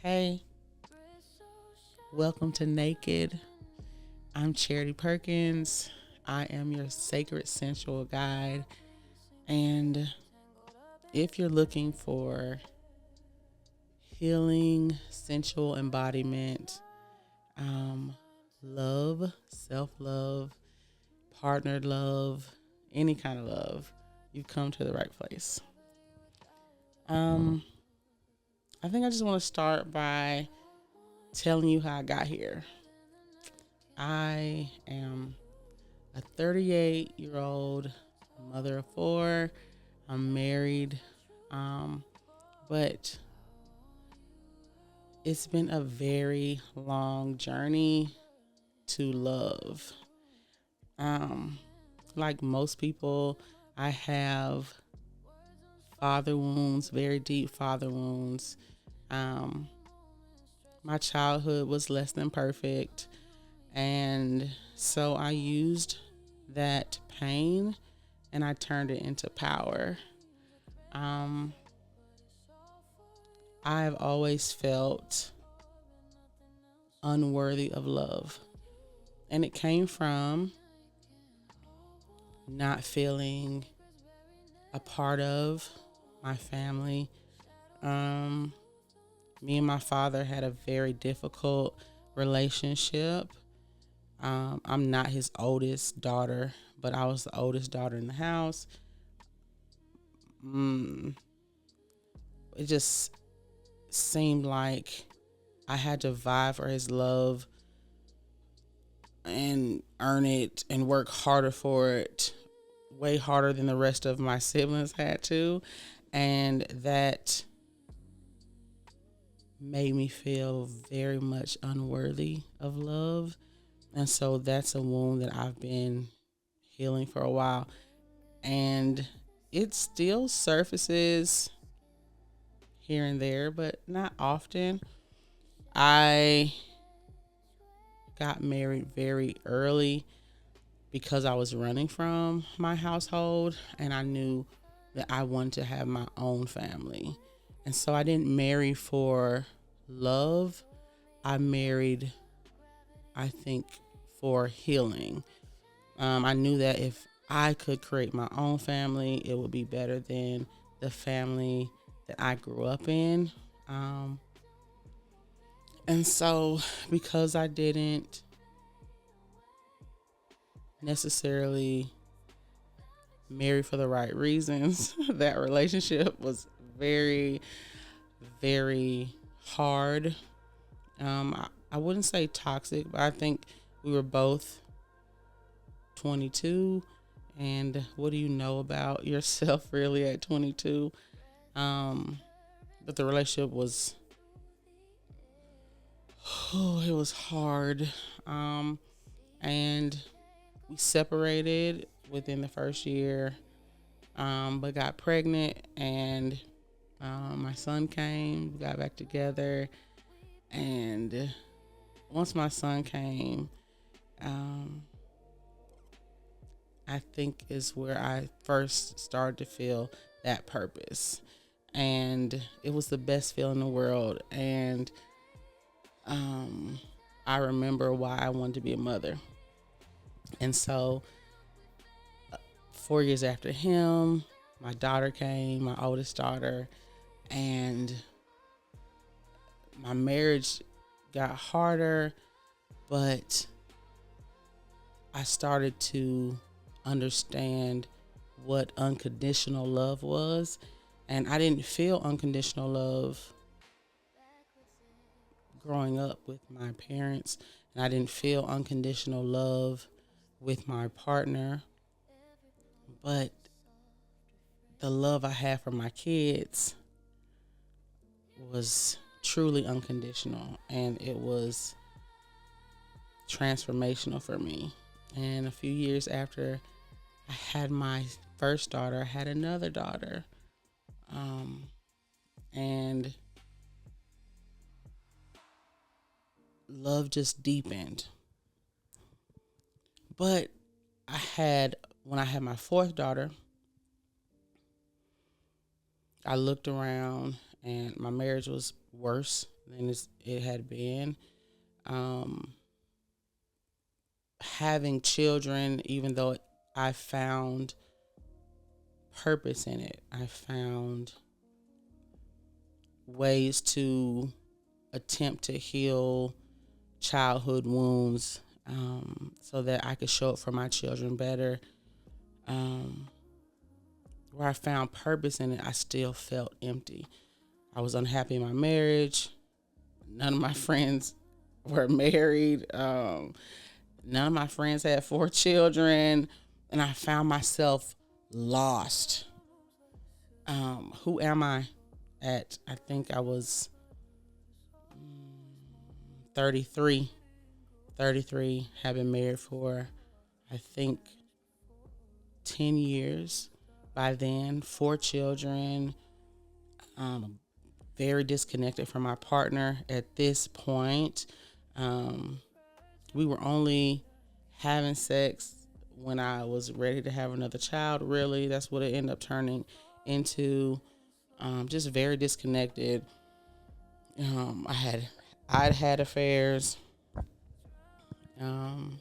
Hey, welcome to Naked. I'm Charity Perkins. I am your sacred sensual guide. And if you're looking for healing, sensual embodiment, love, self love, partnered love, any kind of love, you've come to the right place. Um, I think I just want to start by telling you how I got here. I am a 38-year-old mother of four. I'm married, but it's been a very long journey to love. Um, like most people, I have father wounds, very deep father wounds. Um, my childhood was less than perfect, and so I used that pain and I turned it into power. Um, I've always felt unworthy of love, and it came from not feeling a part of my family. Um, Me and my father had a very difficult relationship. I'm not his oldest daughter, but I was the oldest daughter in the house. Mm, it just seemed like I had to vie for his love and earn it and work harder for it, way harder than the rest of my siblings had to. And that made me feel very much unworthy of love. And so that's a wound that I've been healing for a while. And it still surfaces here and there, but not often. I got married very early because I was running from my household and I knew that I wanted to have my own family. And so I didn't marry for love. I married, I think, for healing. I knew that if I could create my own family, it would be better than the family that I grew up in. Um, and so, because I didn't necessarily marry for the right reasons, that relationship was very, very hard. I wouldn't say toxic, but I think we were both 22. And what do you know about yourself really at 22? But the relationship was, it was hard. And we separated within the first year, but got pregnant, and my son came, we got back together. And once my son came, um, I think is where I first started to feel that purpose. And it was the best feeling in the world. And I remember why I wanted to be a mother. And so 4 years after him, my daughter came, my oldest daughter, and my marriage got harder, but I started to understand what unconditional love was. And I didn't feel unconditional love growing up with my parents, and I didn't feel unconditional love with my partner. But the love I had for my kids was truly unconditional, and it was transformational for me. And a few years after I had my first daughter, I had another daughter. And love just deepened. But when I had my fourth daughter, I looked around and my marriage was worse than it had been. Um, Having children, even though I found purpose in it, I found ways to attempt to heal childhood wounds, so that I could show up for my children better. Um, where I found purpose in it, I still felt empty. I was unhappy in my marriage. None of my friends were married. None of my friends had 4 children. And I found myself lost. Who am I I think I was 33. 33, have been married for, I think, 10 years by then, 4 children, very disconnected from my partner at this point. Um, we were only having sex when I was ready to have another child, really. That's what it ended up turning into. Just very disconnected. I'd had affairs. Um,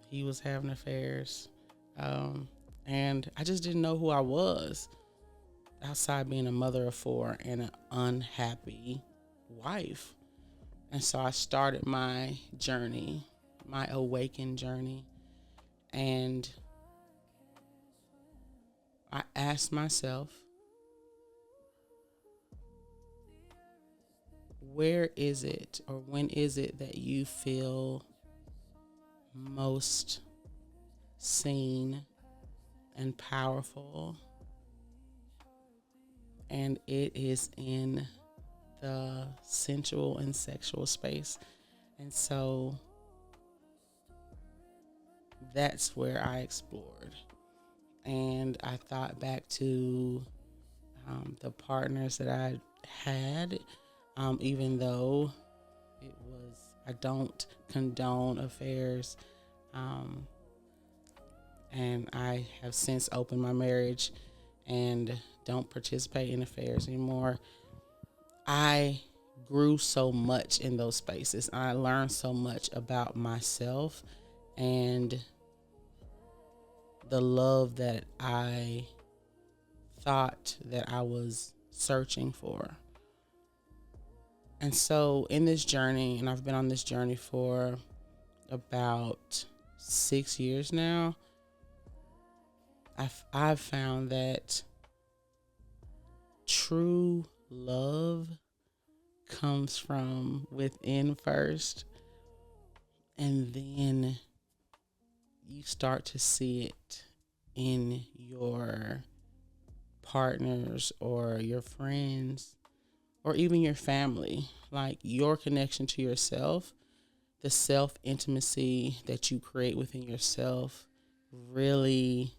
he was having affairs. And I just didn't know who I was outside being a mother of 4 and an unhappy wife. And so I started my journey, my awaken journey. And I asked myself, where is it or when is it that you feel most seen and powerful? And it is in the sensual and sexual space. And so that's where I explored. And I thought back to the partners that I had, even though I don't condone affairs. And I have since opened my marriage and don't participate in affairs anymore. I grew so much in those spaces. I learned so much about myself and the love that I thought that I was searching for. And so in this journey, and I've been on this journey for about 6 years now, I've found that true love comes from within first, and then you start to see it in your partners or your friends or even your family. Like your connection to yourself, the self intimacy that you create within yourself really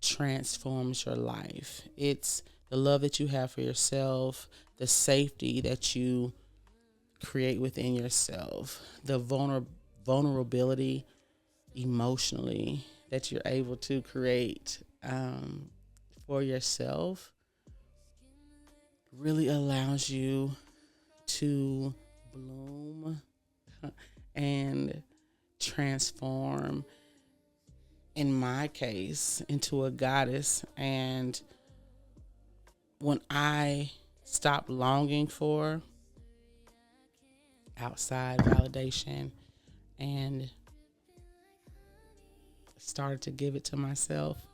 transforms your life. It's the love that you have for yourself, the safety that you create within yourself, the vulnerability emotionally that you're able to create for yourself really allows you to bloom and transform, in my case, into a goddess. And when I stopped longing for outside validation and started to give it to myself,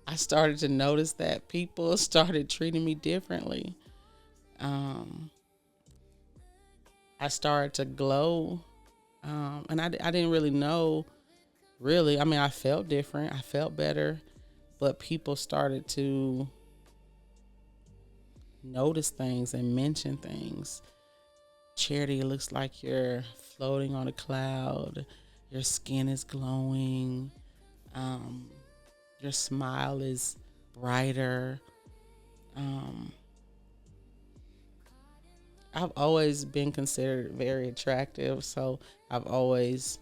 I started to notice that people started treating me differently. I started to glow, and I didn't really know, really. I mean, I felt different. I felt better, but people started to notice things and mention things. Charity, it looks like you're floating on a cloud. Your skin is glowing. Um, your smile is brighter. Um, I've always been considered very attractive, so I've always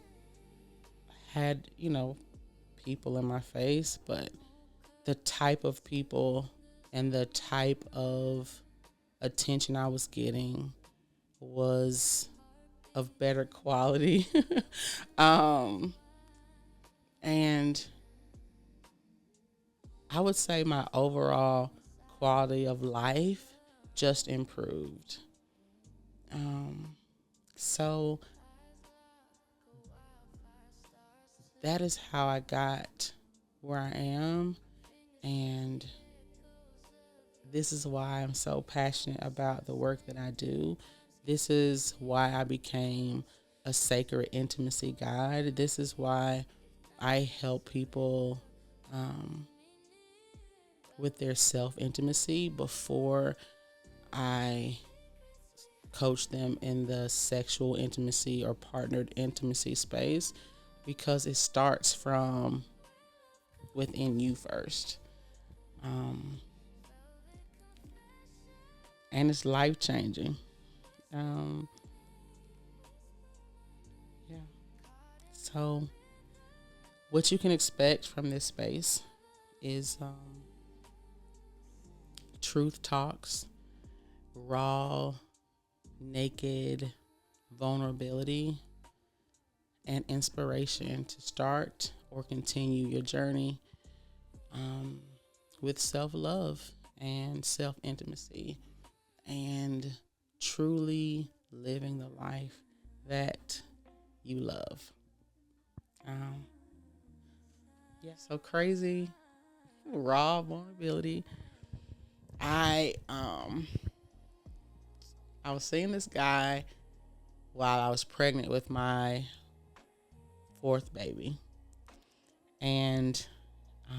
had, people in my face, but the type of people and the type of attention I was getting was of better quality. um, and I would say my overall quality of life just improved. So that is how I got where I am. And this is why I'm so passionate about the work that I do. This is why I became a sacred intimacy guide. This is why I help people with their self intimacy before I coach them in the sexual intimacy or partnered intimacy space, because it starts from within you first. And it's life changing. Um, yeah. So, what you can expect from this space is truth talks, raw, naked vulnerability, and inspiration to start or continue your journey with self love and self intimacy, and truly living the life that you love. Yeah, so crazy, raw vulnerability. I was seeing this guy while I was pregnant with my fourth baby, and I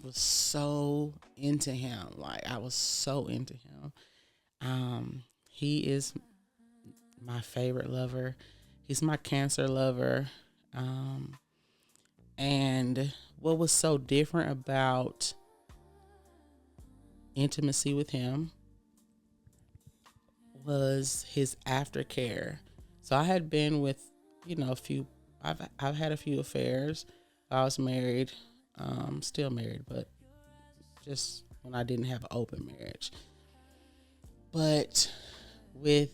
was so into him. Like, I was so into him. He is my favorite lover. He's my Cancer lover. And what was so different about intimacy with him was his aftercare. So I had been with, a few. I've had a few affairs. I was married, still married, but just when I didn't have an open marriage. But with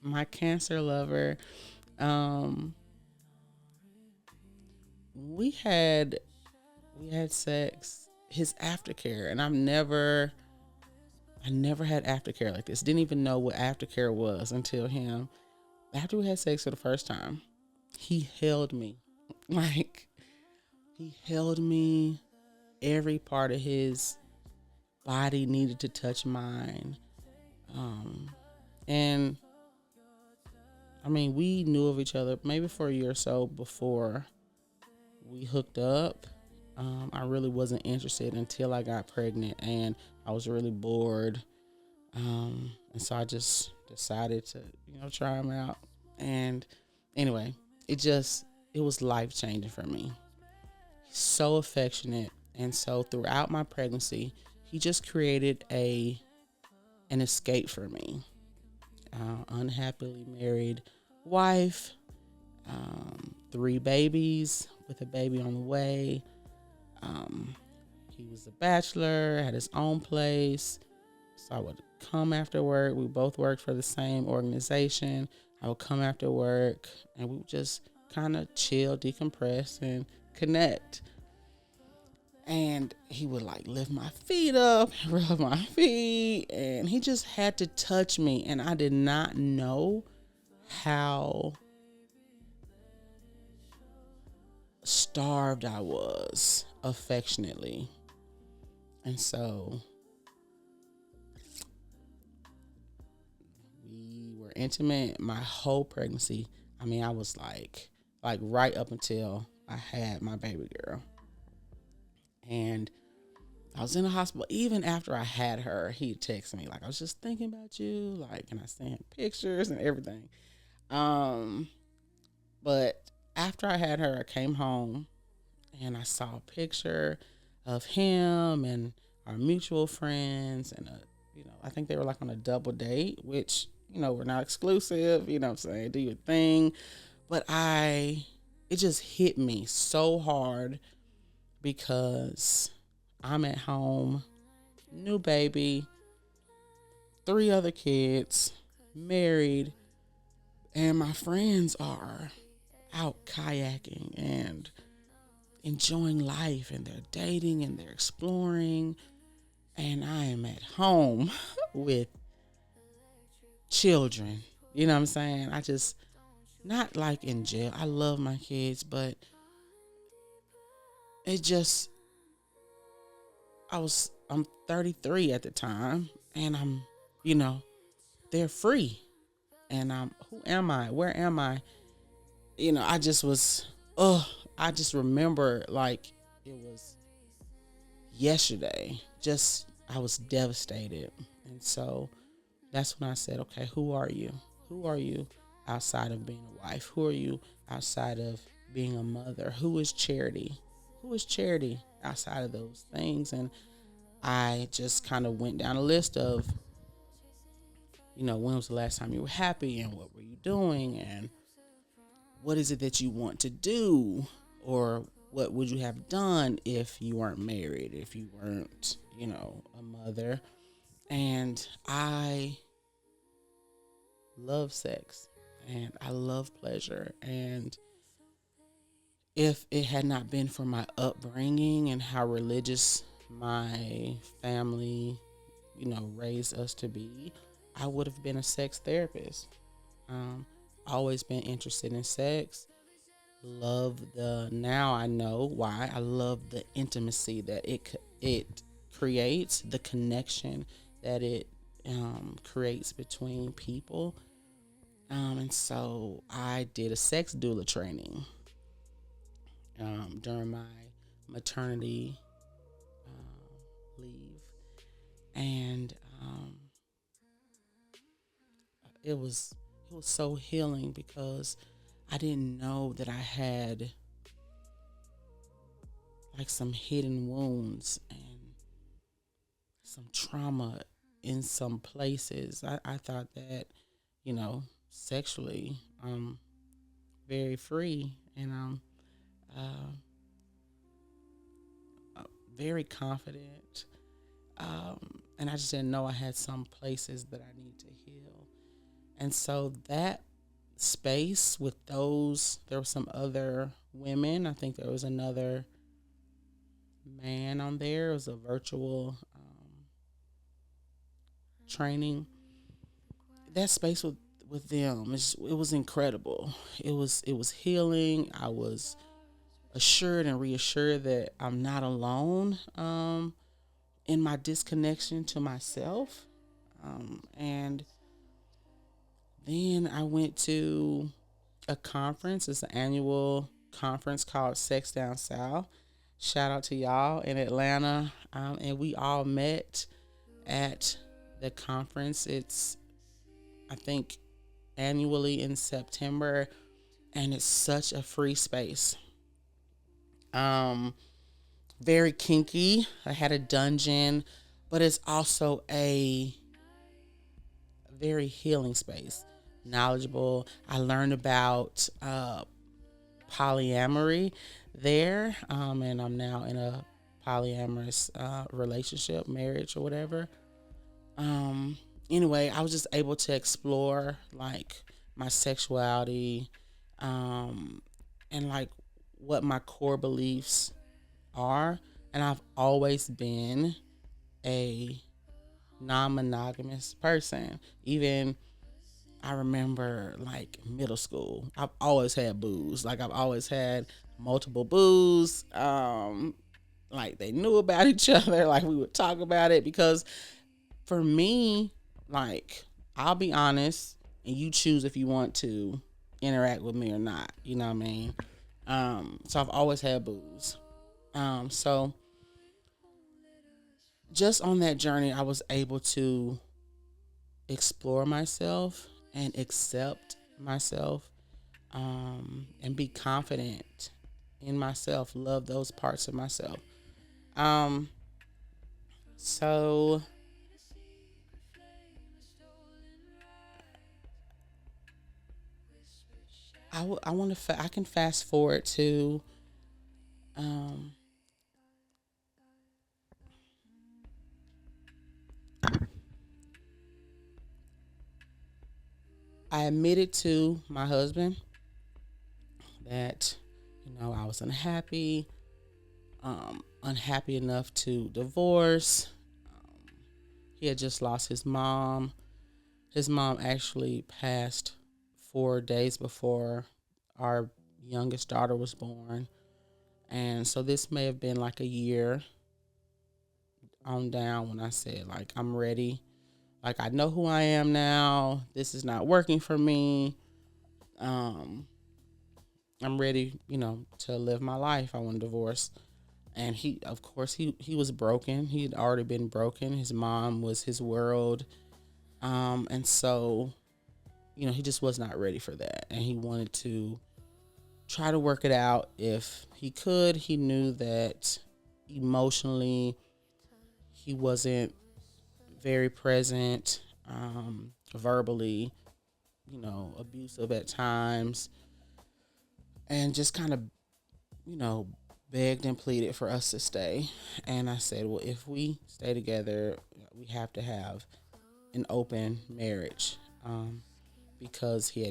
my Cancer lover, we had sex, his aftercare, and I never had aftercare like this. Didn't even know what aftercare was until him. After we had sex for the first time, he held me. Like, he held me. Every part of his body needed to touch mine. And I mean, we knew of each other maybe for a year or so before we hooked up. I really wasn't interested until I got pregnant, and I was really bored. And so I just decided to, try him out. And anyway, it was life changing for me. He's so affectionate. And so throughout my pregnancy, he just created an escape for me. Unhappily married wife, 3 babies with a baby on the way. He was a bachelor, had his own place. So I would come after work. We both worked for the same organization. I would come after work and we would just kind of chill, decompress, and connect. And he would like lift my feet up, rub my feet, and he just had to touch me. And I did not know how starved I was affectionately. And so we were intimate my whole pregnancy. I mean, I was like right up until I had my baby girl. And I was in the hospital. Even after I had her, he'd text me, like, I was just thinking about you. Like, and I sent pictures and everything. But after I had her, I came home and I saw a picture of him and our mutual friends. And, I think they were like on a double date, which, we're not exclusive, what I'm saying? Do your thing. But it just hit me so hard because I'm at home new baby, three other kids, married, and my friends are out kayaking and enjoying life, and they're dating and they're exploring, and I am at home with children. You know what I'm saying? I just, not like in jail. I love my kids, but it just, I'm 33 at the time, and you know, they're free. And who am I? Where am I? I just was, oh, I just remember like it was yesterday. Just, I was devastated. And so that's when I said, okay, who are you? Who are you outside of being a wife? Who are you outside of being a mother? Who is Charity? Who is Charity outside of those things? And I just kind of went down a list of, when was the last time you were happy, and what were you doing, and what is it that you want to do, or what would you have done if you weren't married, if you weren't, a mother. And I love sex, and I love pleasure. And if it had not been for my upbringing and how religious my family, raised us to be, I would have been a sex therapist. Always been interested in sex. Now I know why. I love the intimacy that it creates, the connection that it creates between people. And so I did a sex doula training during my maternity leave, and it was so healing, because I didn't know that I had like some hidden wounds and some trauma in some places. I thought that, sexually, I'm very free, and I'm uh, very confident. And I just didn't know I had some places that I need to heal. And so that space with there were some other women. I think there was another man on there. It was a virtual training. That space with them, it was incredible. It was healing. I was assured and reassured that I'm not alone in my disconnection to myself. And then I went to a conference. It's an annual conference called Sex Down South. Shout out to y'all in Atlanta. And we all met at the conference. It's, I think, annually in September, and it's such a free space. Um, Very kinky. I had a dungeon, but it's also a very healing space. Knowledgeable. I learned about polyamory there, and I'm now in a polyamorous relationship, marriage, or whatever. Anyway, I was just able to explore like my sexuality, and like what my core beliefs are. And I've always been a non-monogamous person. Even I remember like middle school, I've always had booze. Like I've always had multiple booze. Like they knew about each other. Like we would talk about it, because for me, like, I'll be honest, and you choose if you want to interact with me or not. You know what I mean? So I've always had booze. So just on that journey, I was able to explore myself and accept myself, and be confident in myself, love those parts of myself. Um, so I want to I can fast forward to um I admitted to my husband that, I was unhappy enough to divorce. He had just lost his mom. His mom actually passed 4 days before our youngest daughter was born. And so this may have been like a year on down when I said, like, I'm ready. Like, I know who I am now. This is not working for me. I'm ready, to live my life. I want a divorce. And he, of course, he was broken. He had already been broken. His mom was his world. And so, he just was not ready for that. And he wanted to try to work it out if he could. He knew that emotionally he wasn't very present, verbally, abusive at times, and just kind of, begged and pleaded for us to stay. And I said, well, if we stay together, we have to have an open marriage, because he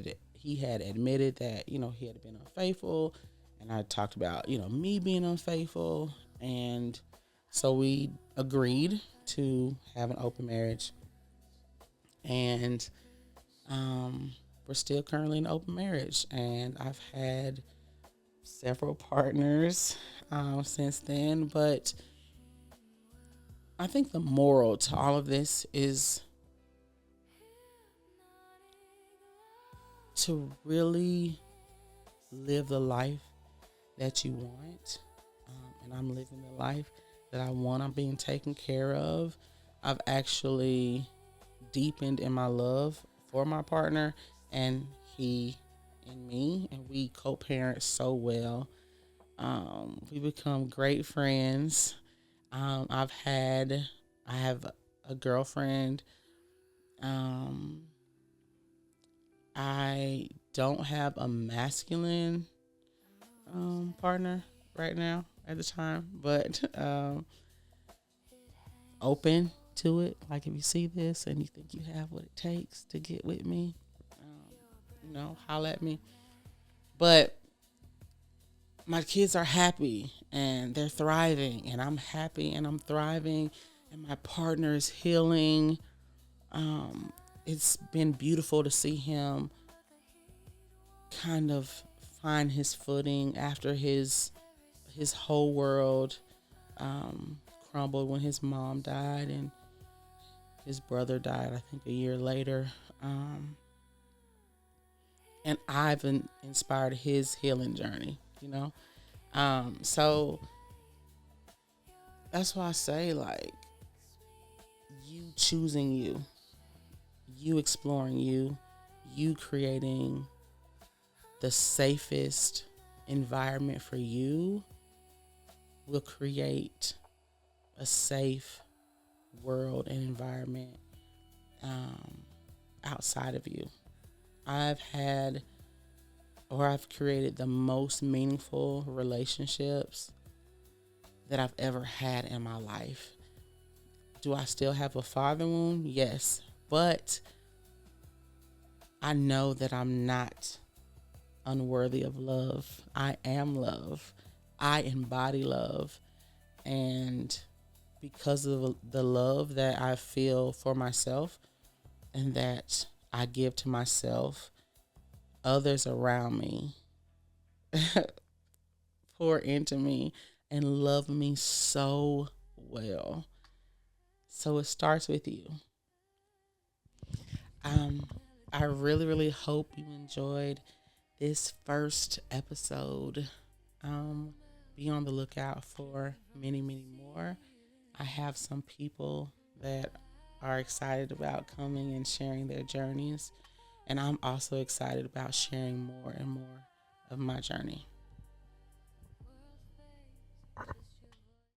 had admitted that, he had been unfaithful, and I talked about, me being unfaithful. And so we agreed to have an open marriage, and we're still currently in an open marriage. And I've had several partners since then, but I think the moral to all of this is to really live the life that you want. And I'm living the life that I want. I'm being taken care of. I've actually deepened in my love for my partner, and he and me, and we co-parent so well. We become great friends. I have a girlfriend. I don't have a masculine partner right now at the time, but open to it. Like, if you see this and you think you have what it takes to get with me, holla at me. But my kids are happy and they're thriving, and I'm happy and I'm thriving, and my partner is healing. It's been beautiful to see him kind of find his footing after his whole world crumbled when his mom died and his brother died, I think, a year later. And I've inspired his healing journey, So that's why I say, like, you choosing you exploring you creating the safest environment for you will create a safe world and environment outside of you. I've created the most meaningful relationships that I've ever had in my life. Do I still have a father wound? Yes. But I know that I'm not unworthy of love. I am love. I embody love. And because of the love that I feel for myself and that I give to myself, others around me pour into me and love me so well. So it starts with you. I really, really hope you enjoyed this first episode. Be on the lookout for many, many more. I have some people that are excited about coming and sharing their journeys. And I'm also excited about sharing more and more of my journey.